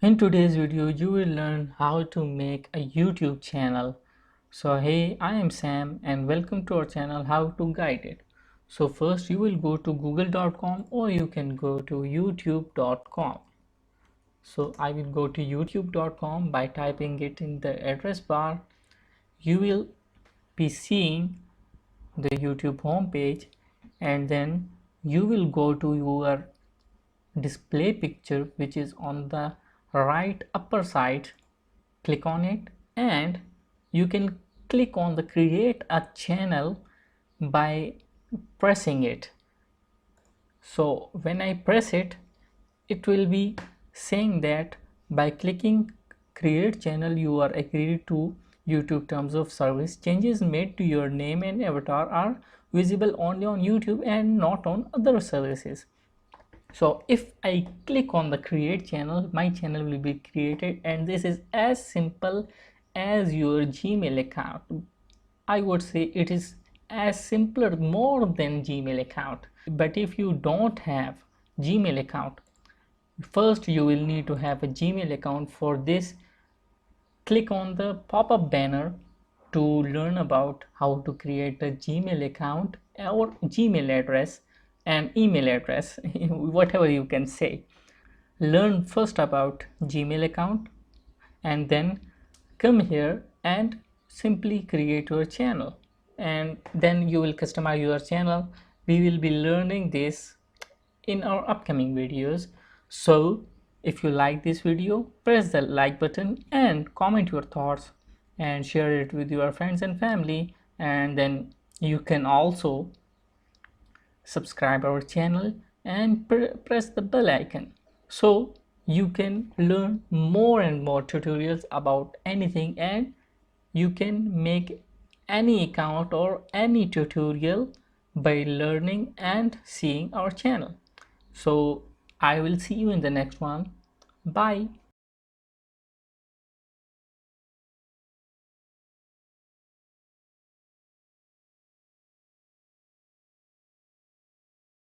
In today's video, you will learn how to make a YouTube channel. So hey, I am Sam and welcome to our channel How to Guide It. So first you will go to google.com or you can go to youtube.com. So I will go to youtube.com by typing it in the address bar. You will be seeing the YouTube homepage and then you will go to your display picture which is on the right upper side. Click on it and you can click on the create a channel by pressing it. So when I press it, it will be saying that by clicking create channel you are agreed to YouTube terms of service. Changes made to your name and avatar are visible only on YouTube and not on other services. So if I click on the create channel, my channel will be created, and this is as simple as your Gmail account. I would say it is as simpler more than Gmail account. But if you don't have Gmail account, first you will need to have a Gmail account. For this, click on the pop-up banner to learn about how to create a Gmail account or Gmail address and email address, whatever you can say. Learn first about Gmail account and then come here and simply create your channel, and then you will customize your channel. We will be learning this in our upcoming videos. So if you like this video, press the like button and comment your thoughts and share it with your friends and family, and then you can also subscribe our channel and press the bell icon so you can learn more and more tutorials about anything, and you can make any account or any tutorial by learning and seeing our channel. So I will see you in the next one. Bye.